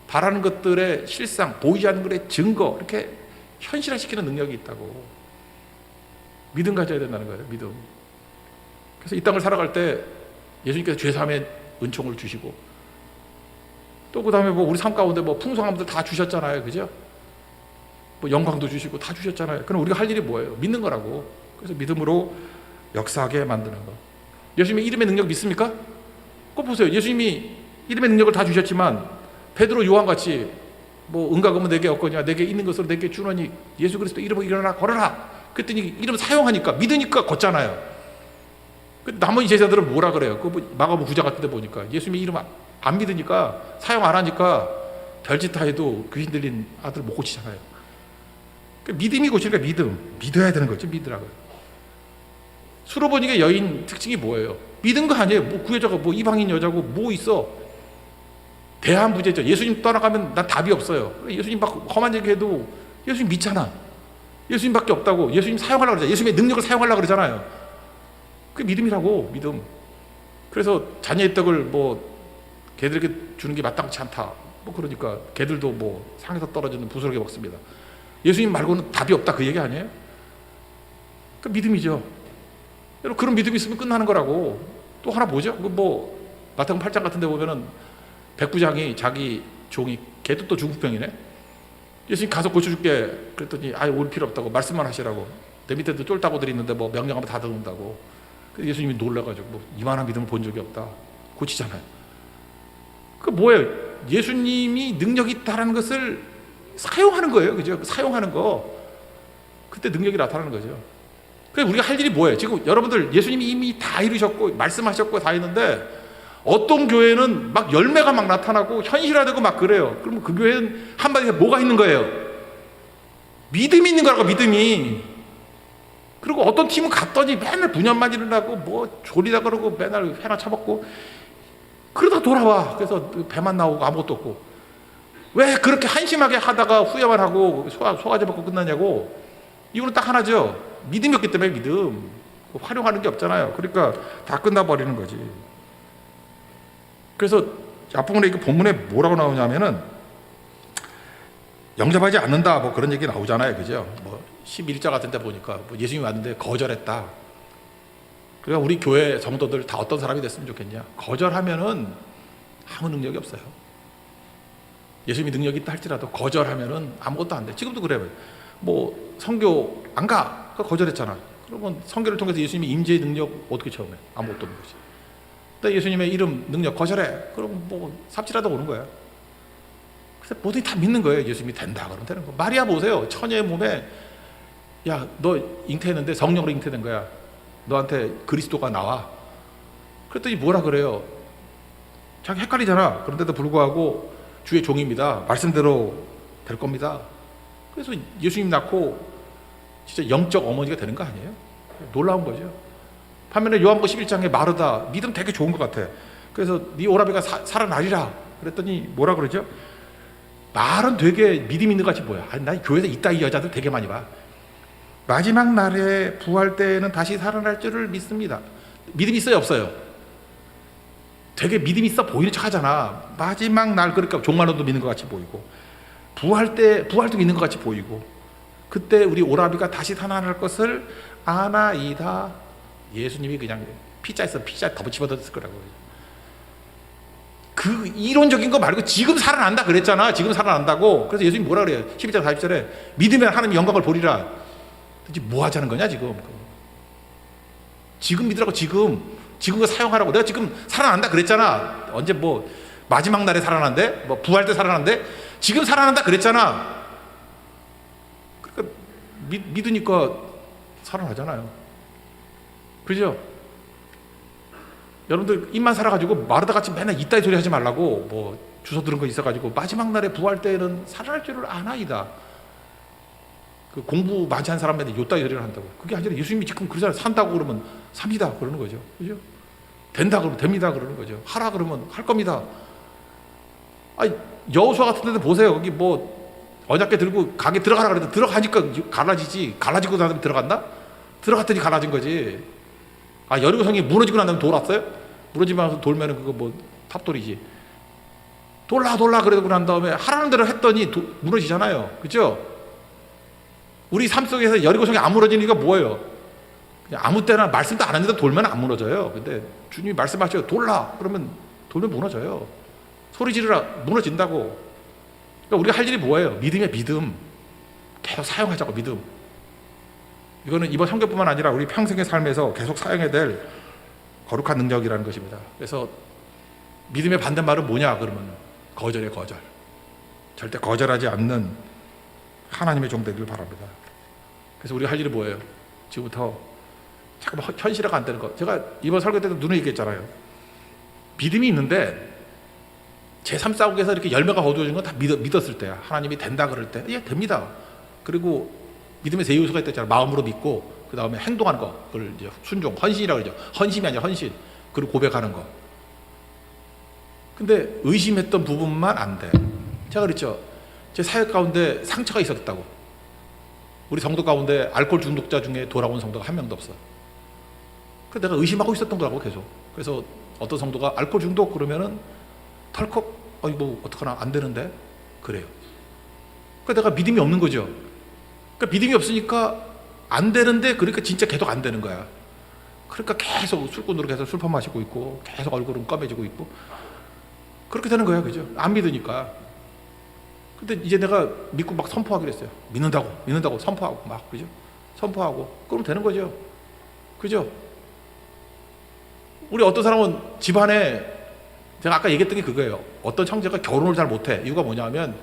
바라는 것들의 실상, 보이지 않는 것의 증거 이렇게 현실화시키는 능력이 있다고. 믿음 가져야 된다는 거예요. 믿음. 그래서 이 땅을 살아갈 때 예수님께서 죄사함의 은총을 주시고 또 그 다음에 뭐 우리 삶 가운데 뭐 풍성함들 다 주셨잖아요. 그죠? 뭐 영광도 주시고 다 주셨잖아요. 그럼 우리가 할 일이 뭐예요? 믿는 거라고. 그래서 믿음으로 역사하게 만드는 거. 예수님의 이름의 능력 믿습니까? 꼭 보세요. 예수님이 이름의 능력을 다 주셨지만 베드로 요한같이 뭐 은과금은 내게 없거냐 내게 있는 것으로 내게 주노니 예수 그리스도 이름으로 일어나 걸어라. 그랬더니 이름 사용하니까 믿으니까 걷잖아요. 나머지 제자들은 뭐라 그래요? 그 마가복음 9장 같은 데 보니까 예수님의 이름 안 믿으니까 사용 안 하니까 별짓 다 해도 귀신 들린 아들 못 고치잖아요. 믿음이 고치니까 믿어야 되는 거죠. 믿으라고요. 수로보니게 여인 특징이 뭐예요? 믿은 거 아니에요. 뭐 구여자가 뭐 이방인 여자고 뭐 있어. 대한부재죠. 예수님 떠나가면 난 답이 없어요. 예수님 막 험한 얘기해도 예수님 믿잖아. 예수님밖에 없다고. 예수님 사용하려고 그러잖아요. 예수님의 능력을 사용하려고 그러잖아요. 그게 믿음이라고. 믿음. 그래서 자녀의 떡을 뭐 개들에게 주는 게 마땅치 않다. 뭐 그러니까 개들도 뭐 상에서 떨어지는 부스러기 먹습니다. 예수님 말고는 답이 없다. 그 얘기 아니에요? 그 믿음이죠. 여러분 그런 믿음이 있으면 끝나는 거라고. 또 하나 뭐죠? 그 뭐 마태복음 8장 같은 데 보면은 백부장이 자기 종이 걔도 또 중풍병이네. 예수님 가서 고쳐줄게. 그랬더니 오늘 필요 없다고 말씀만 하시라고. 내 밑에도 쫄따구들이 있는데 뭐 명령하면 다 듣는다고. 그래서 예수님이 놀라가지고 뭐 이만한 믿음을 본 적이 없다. 고치잖아요. 그 뭐예요? 예수님이 능력이 있다는 것을 사용하는 거예요. 그죠? 사용하는 거. 그때 능력이 나타나는 거죠. 그래서 우리가 할 일이 뭐예요? 지금 여러분들 예수님이 이미 다 이루셨고 말씀하셨고 다 했는데 어떤 교회는 막 열매가 막 나타나고 현실화되고 막 그래요. 그러면 그 교회는 한마디로 뭐가 있는 거예요? 믿음이 있는 거라고. 믿음이. 그리고 어떤 팀은 갔더니 맨날 분열만 일어나고 뭐 졸리다 그러고 맨날 회나 처먹고 그러다 돌아와. 그래서 배만 나오고 아무것도 없고. 왜 그렇게 한심하게 하다가 후회만 하고 소화제 먹고 끝나냐고. 이거는 딱 하나죠. 믿음이 없기 때문에 믿음. 활용하는 게 없잖아요. 그러니까 다 끝나버리는 거지. 그래서 앞부분에 이 본문에 뭐라고 나오냐면은 영접하지 않는다 뭐 그런 얘기 나오잖아요. 그죠? 뭐 11자 같은 데 보니까 뭐 예수님이 왔는데 거절했다. 그러니까 우리 교회 성도들 다 어떤 사람이 됐으면 좋겠냐? 거절하면은 아무 능력이 없어요. 예수님이 능력이 있다 할지라도 거절하면은 아무것도 안 돼. 지금도 그래요. 뭐 선교 안 가. 거절했잖아. 그러면 성경을 통해서 예수님의 임재의 능력 어떻게 체험해? 아무것도 없는 거지. 또 예수님의 이름 능력 거절해. 그럼 뭐 삽질하다 오는 거야. 그래서 모두가 다 믿는 거예요. 예수님이 된다 그러면 되는 거. 마리아 보세요. 처녀의 몸에 야, 너 잉태했는데 성령으로 잉태된 거야. 너한테 그리스도가 나와. 그랬더니 뭐라 그래요? 자기 헷갈리잖아. 그런데도 불구하고 주의 종입니다. 말씀대로 될 겁니다. 그래서 예수님 낳고 진짜 영적 어머니가 되는 거 아니에요? 놀라운 거죠. 반면에 요한복음 11장에 마르다 믿음 되게 좋은 것 같아. 그래서 네 오라비가 살아나리라 그랬더니 뭐라 그러죠? 말은 되게 믿음 있는 것 같이 보여. 아니, 나 교회에서 이따 이 여자들 되게 많이 봐. 마지막 날에 부활 때에는 다시 살아날 줄을 믿습니다. 믿음 있어요, 없어요? 되게 믿음 있어 보이는 척 하잖아. 마지막 날 그러니까 종말론도 믿는 것 같이 보이고 부활 때 부활도 믿는 것 같이 보이고 그때 우리 오라비가 다시 살아날 것을 아나이다. 예수님이 그냥 피자에서 피자 더 집어넣었을 거라고. 그 이론적인 거 말고 지금 살아난다 그랬잖아. 지금 살아난다고. 그래서 예수님이 뭐라 그래요? 11장 40절에 믿으면 하나님 영광을 보리라. 뭐 하자는 거냐 지금? 지금 믿으라고. 지금거 사용하라고. 내가 지금 살아난다 그랬잖아. 언제 뭐 마지막 날에 살아난대? 뭐 부활 때 살아난대? 지금 살아난다 그랬잖아. 그러니까 믿으니까 살아나잖아요. 그죠? 여러분들 입만 살아가지고 마르다 같이 맨날 이따위 소리 하지 말라고. 뭐 주워 들은 거 있어가지고 마지막 날에 부활 때는 살아날 줄을 아나이다. 그 공부 많이 한 사람한테 요따위 소리를 한다고. 그게 아니라 예수님이 지금 그러잖아요. 산다고 그러면 삽니다 그러는 거죠. 그죠? 된다 그러면 됩니다 그러는 거죠. 하라 그러면 할 겁니다. 아니 여호수아 같은 데도 보세요. 거기 뭐 언약궤 들고 가게 들어가라 그래도 들어가니까 갈라지지. 갈라지고 나면 들어갔나? 들어갔더니 갈라진 거지. 아 여리고성이 무너지고 난 다음에 돌았어요? 무너지면서 돌면은 그거 뭐 탑돌이지. 돌라 그러고 난 다음에 하라는 대로 했더니 무너지잖아요. 그죠? 우리 삶 속에서 여리고성이 안 무너지는 이유가 뭐예요? 그냥 아무 때나 말씀도 안 하는데 돌면 안 무너져요. 근데 주님이 말씀하셔요. 돌라 그러면 돌면 무너져요. 소리 지르라 무너진다고. 그러니까 우리가 할 일이 뭐예요? 믿음이야. 믿음. 계속 사용하자고. 믿음. 이거는 이번 성경뿐만 아니라 우리 평생의 삶에서 계속 사용해야 될 거룩한 능력이라는 것입니다. 그래서 믿음의 반대말은 뭐냐 그러면 거절이에요. 거절. 절대 거절하지 않는 하나님의 종 되기를 바랍니다. 그래서 우리가 할 일이 뭐예요? 지금부터 잠깐만 현실화가 안 되는 거. 제가 이번 설교 때도 눈에 얘기했잖아요. 믿음이 있는데 제3 싸움에서 이렇게 열매가 거두어진 건 다 믿었을 때야. 하나님이 된다 그럴 때 예, 됩니다. 그리고 믿음의 세 요소가 있다잖아요. 마음으로 믿고 그 다음에 행동하는 거. 그걸 이제 순종, 헌신이라고 그러죠. 헌심이 아니라 헌신. 그리고 고백하는 거. 근데 의심했던 부분만 안 돼. 제가 그랬죠. 제 사역 가운데 상처가 있었다고. 우리 성도 가운데 알코올 중독자 중에 돌아온 성도가 한 명도 없어. 그래서 내가 의심하고 있었던 거라고 계속. 그래서 어떤 성도가 알코올 중독 그러면은 털컥 뭐 어떡하나 안 되는데 그래요. 그러니까 내가 믿음이 없는 거죠. 그러니까 믿음이 없으니까 안 되는데 그러니까 진짜 계속 안 되는 거야. 그러니까 계속 술꾼으로 계속 술판 마시고 있고 계속 얼굴은 검해지고 있고 그렇게 되는 거야. 그죠? 안 믿으니까. 근데 이제 내가 믿고 막 선포하기로 했어요. 믿는다고 선포하고 막. 그죠? 선포하고 그러면 되는 거죠. 그죠? 우리 어떤 사람은 집안에 제가 아까 얘기했던 게 그거예요. 어떤 형제가 결혼을 잘 못해. 이유가 뭐냐면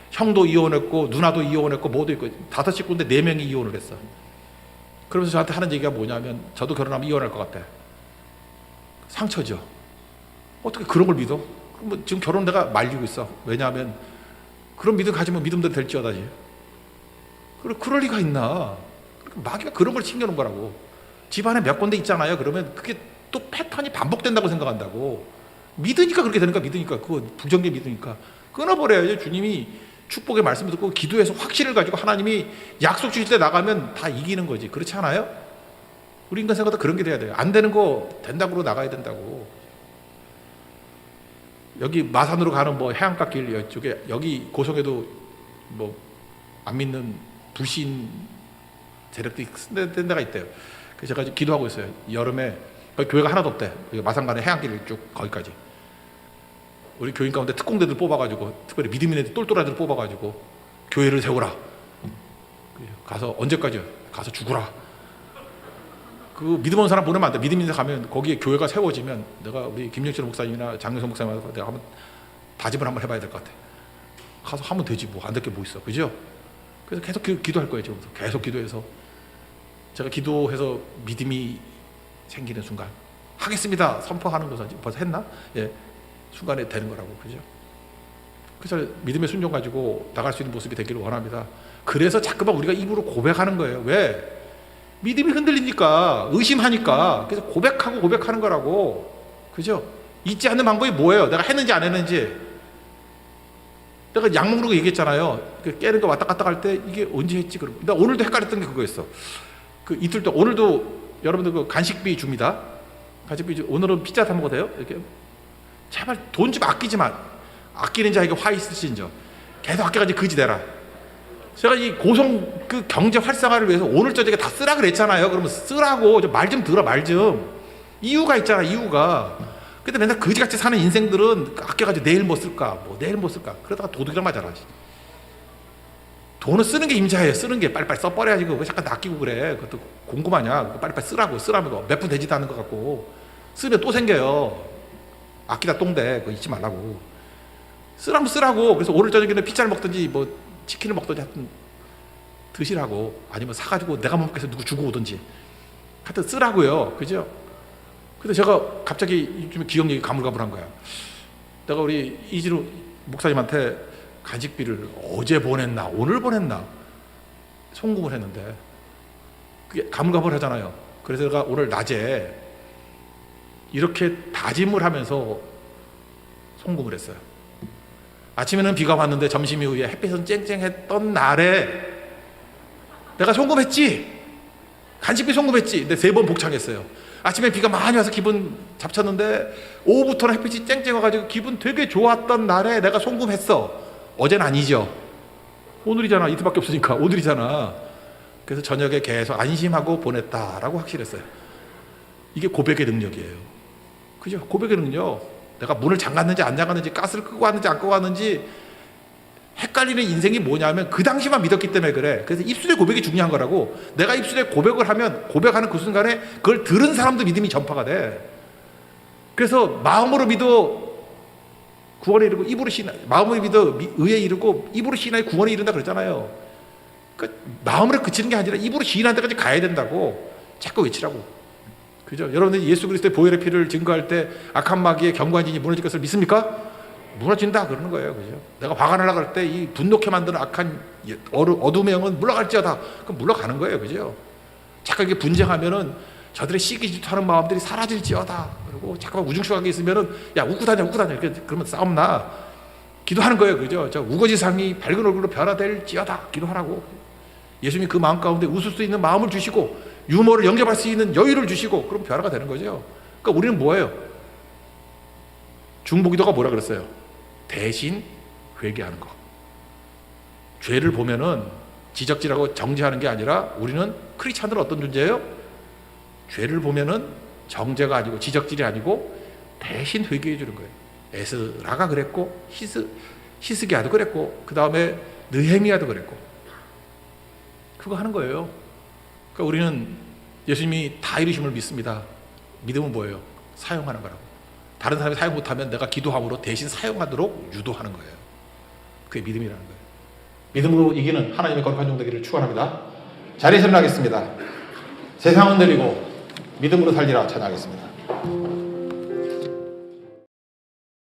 형도 이혼했고 누나도 이혼했고 뭐도 있고 5 식구인데 4명이 이혼을 했어. 그러면서 저한테 하는 얘기가 뭐냐면 저도 결혼하면 이혼할 것 같아. 상처죠. 어떻게 그런 걸 믿어? 그럼 지금 결혼 내가 말리고 있어. 왜냐하면 그런 믿음 가지면 믿음대로 될지어다지. 그럴 리가 있나? 마귀가 그런 걸 챙겨놓은 거라고. 집안에 몇 군데 있잖아요. 그러면 그게 또 패턴이 반복된다고 생각한다고. 믿으니까 그렇게 되는 거야. 믿으니까. 그거 부정계 믿으니까. 끊어버려야죠. 주님이 축복의 말씀을 듣고 기도해서 확신을 가지고 하나님이 약속 주실 때 나가면 다 이기는 거지. 그렇지 않아요? 우리 인간 생각도 그런 게 돼야 돼요. 안 되는 거 된다고 나가야 된다고. 여기 마산으로 가는 뭐 해안가 길 이쪽에 여기 고성에도 뭐 안 믿는 불신 세력들이 쓴 데가 있대요. 그래서 제가 기도하고 있어요. 여름에 거기 교회가 하나도 없대. 마산 가는 해안길 쭉 거기까지. 우리 교인 가운데 특공대들 뽑아가지고 특별히 믿음 있는 애들 똘똘한 애들 뽑아가지고 교회를 세우라. 가서 언제까지요? 가서 죽으라. 그 믿음 없는 사람 보내면 안 돼. 믿음 있는 사람 가면 거기에 교회가 세워지면 내가 우리 김영철 목사님이나 장영선 목사님한테 내가 한번 다짐을 한번 해봐야 될 것 같아. 가서 하면 되지 뭐 안 될 게 뭐 있어, 그죠? 그래서 계속 기도할 거예요. 지금 계속 기도해서 제가 기도해서 믿음이 생기는 순간 하겠습니다 선포하는 것은 벌써 했나? 예, 순간에 되는 거라고, 그죠? 그래서 믿음의 순종 가지고 나갈 수 있는 모습이 되기를 원합니다. 그래서 자꾸만 우리가 입으로 고백하는 거예요. 왜? 믿음이 흔들리니까, 의심하니까. 그래서 고백하는 거라고, 그죠? 잊지 않는 방법이 뭐예요? 내가 했는지 안 했는지. 내가 약 먹는 거 얘기했잖아요. 깨는 거 왔다 갔다 할 때 이게 언제 했지? 그럼 나 오늘도 헷갈렸던 게 그거였어. 그 이틀 동안 오늘도 여러분들 그 간식비 줍니다. 간식비 오늘은 피자 사 먹어도 돼요? 이렇게 제발 돈 좀 아끼지만 아끼는 자에게 화 있으신저 계속 아껴가지고 거지 내라. 제가 이 고성 그 경제 활성화를 위해서 오늘 저녁에 다 쓰라 그랬잖아요. 그러면 쓰라고 말 좀 들어, 말 좀. 이유가 있잖아, 이유가. 근데 맨날 거지같이 사는 인생들은 아껴가지고 내일 뭐 쓸까, 내일 뭐 쓸까. 그러다가 도둑이랑 맞아라. 돈을 쓰는 게 임자예요. 쓰는 게 빨리빨리 써버려야지. 왜 잠깐 낚이고 그래? 그것도 궁금하냐? 빨리빨리 쓰라고. 쓰라면 몇 푼 되지도 않는 것 같고. 쓰면 또 생겨요. 아끼다 똥대. 그거 잊지 말라고. 쓰라면 쓰라고. 그래서 오늘 저녁에는 피자를 먹든지 뭐 치킨을 먹든지 하여튼 드시라고. 아니면 사가지고 내가 못 먹겠어 누구 주고 오든지. 하여튼 쓰라고요. 그죠? 근데 제가 갑자기 좀 기억력이 가물가물한 거야. 내가 우리 이진우 목사님한테 간식비를 어제 보냈나 오늘 보냈나 송금을 했는데 그게 가물가물하잖아요. 그래서 내가 오늘 낮에 이렇게 다짐을 하면서 송금을 했어요. 아침에는 비가 왔는데 점심 이후에 햇빛은 쨍쨍했던 날에 내가 송금했지. 간식비 송금했지. 근데 3번 복창했어요. 아침에 비가 많이 와서 기분 잡쳤는데 오후부터는 햇빛이 쨍쨍해가지고 기분 되게 좋았던 날에 내가 송금했어. 어제는 아니죠. 오늘이잖아. 이틀밖에 없으니까 오늘이잖아. 그래서 저녁에 계속 안심하고 보냈다라고 확실했어요. 이게 고백의 능력이에요. 그죠? 고백의 능력. 내가 문을 잠갔는지 안 잠갔는지 가스를 끄고 왔는지 안 끄고 왔는지 헷갈리는 인생이 뭐냐면 그 당시만 믿었기 때문에 그래. 그래서 입술의 고백이 중요한 거라고. 내가 입술에 고백을 하면 고백하는 그 순간에 그걸 들은 사람도 믿음이 전파가 돼. 그래서 마음으로 믿어 구원에 이르고 입으로 신하, 마음으로 믿어 의에 이르고 입으로 신하여 구원에 이른다 그랬잖아요. 그러니까 마음으로 그치는 게 아니라 입으로 시인한 데까지 가야 된다고 자꾸 외치라고. 그죠? 여러분들이 예수 그리스도의 보혈의 피를 증거할 때 악한 마귀의 견고한 진이 무너질 것을 믿습니까? 무너진다 그러는 거예요. 그죠? 내가 화가 나려고 할 때 이 분노케 만드는 악한 어둠의 영은 물러갈지어다. 그럼 물러가는 거예요. 그죠? 자꾸 이게 분쟁하면은 저들의 시기 질투하는 마음들이 사라질지어다. 그리고 잠깐만 우중충하게 있으면은 야 웃고 다녀. 그러면 싸움 나. 기도하는 거예요. 그죠? 저 우거지상이 밝은 얼굴로 변화될지어다. 기도하라고. 예수님이 그 마음 가운데 웃을 수 있는 마음을 주시고 유머를 영접할 수 있는 여유를 주시고 그럼 변화가 되는 거죠. 그러니까 우리는 뭐예요? 중보기도가 뭐라 그랬어요? 대신 회개하는 거. 죄를 보면은 지적질하고 정죄하는 게 아니라 우리는 크리스찬들은 어떤 존재예요? 죄를 보면은 정죄가 아니고 지적질이 아니고 대신 회개해 주는 거예요. 에스라가 그랬고 히스기야도 그랬고 그 다음에 느헤미야도 그랬고 그거 하는 거예요. 그러니까 우리는 예수님이 다 이루심을 믿습니다. 믿음은 뭐예요? 사용하는 거라고. 다른 사람이 사용 못하면 내가 기도함으로 대신 사용하도록 유도하는 거예요. 그게 믿음이라는 거예요. 믿음으로 이기는 하나님의 거룩한 종 되기를 축원합니다. 자리에서 일어나겠습니다. 세상은 들리고 믿음으로 살리라 찬양하겠습니다.